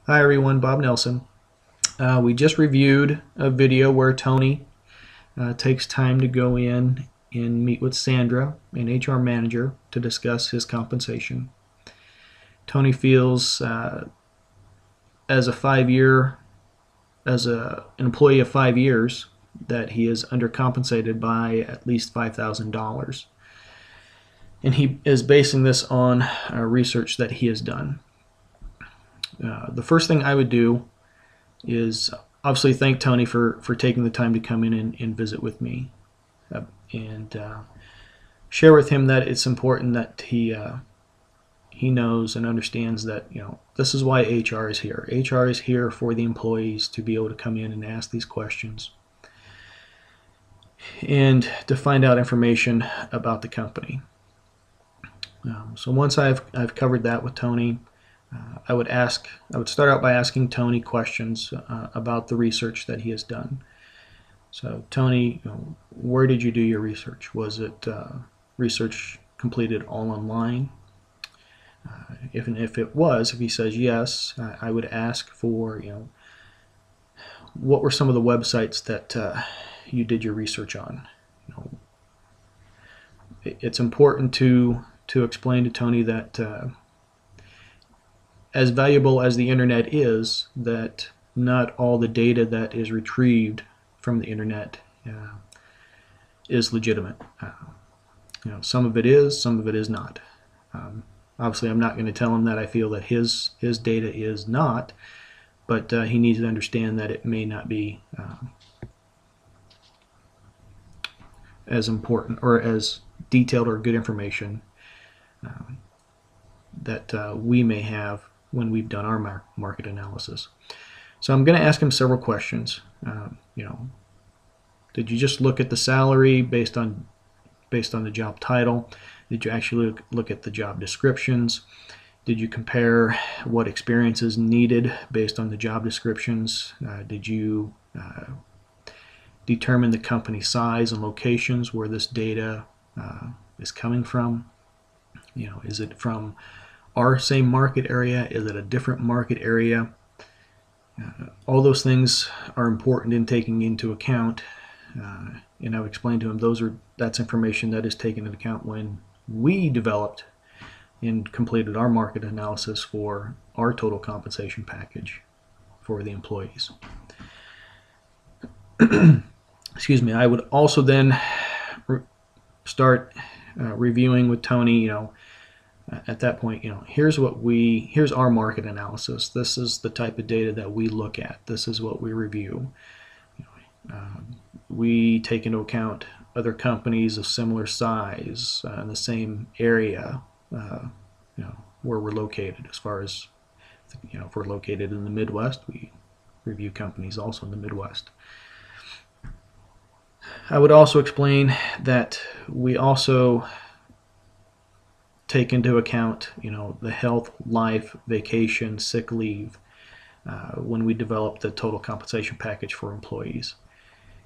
Hi everyone, Bob Nelson. We just reviewed a video where Tony takes time to go in and meet with Sandra, an HR manager, to discuss his compensation. Tony feels as an employee of 5 years that he is undercompensated by at least $5,000. And he is basing this on research that he has done. The first thing I would do is obviously thank Tony for taking the time to come in and visit with me, and share with him that it's important that he knows and understands that this is why HR is here. HR is here for the employees to be able to come in and ask these questions and to find out information about the company. So once I've covered that with Tony, I would start out by asking Tony questions about the research that he has done. So Tony, where did you do your research? Was it research completed all online? If he says yes, I would ask for what were some of the websites that you did your research on. It's important to explain to Tony that as valuable as the internet is, that not all the data that is retrieved from the internet is legitimate. Some of it is, some of it is not. Obviously, I'm not going to tell him that I feel that his data is not, but he needs to understand that it may not be as important or as detailed or good information that we may have when we've done our market analysis. So I'm going to ask him several questions. Did you just look at the salary based on the job title? Did you actually look at the job descriptions? Did you compare what experience is needed based on the job descriptions? Did you determine the company size and locations where this data is coming from? Is it from our same market area? Is it a different market area? All those things are important in taking into account, and I would explain to him that's information that is taken into account when we developed and completed our market analysis for our total compensation package for the employees. Excuse me. I would also then start reviewing with Tony. At that point, here's our market analysis. This is the type of data that we look at. This is what we review. We take into account other companies of similar size in the same area, where we're located. As far as if we're located in the Midwest, we review companies also in the Midwest. I would also explain that we also take into account, the health, life, vacation, sick leave when we develop the total compensation package for employees,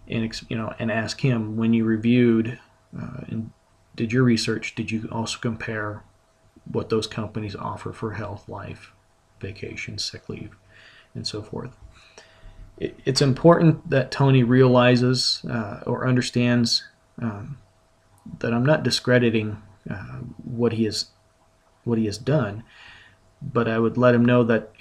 and ask him, when you reviewed and did your research, did you also compare what those companies offer for health, life, vacation, sick leave, and so forth. It's important that Tony realizes or understands that I'm not discrediting what he has done, but I would let him know that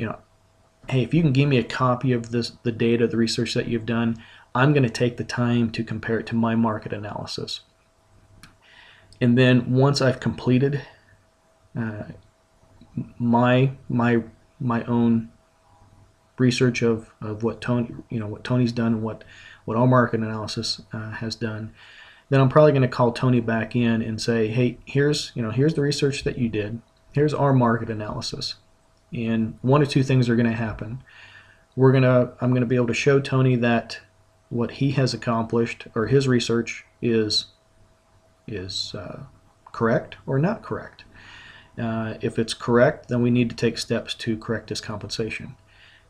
hey, if you can give me a copy of the data, the research that you've done, I'm going to take the time to compare it to my market analysis. And then once I've completed my own research of what Tony's done and what our market analysis has done, then I'm probably going to call Tony back in and say, hey, here's the research that you did. Here's our market analysis. And one or two things are going to happen. I'm going to be able to show Tony that what he has accomplished or his research is correct or not correct. If it's correct, then we need to take steps to correct his compensation.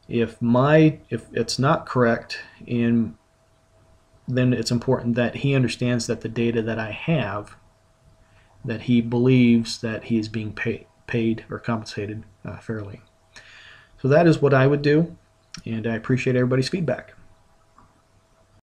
If it's not correct, then it's important that he understands that the data that I have, that he believes that he is being paid or compensated fairly. So that is what I would do, and I appreciate everybody's feedback.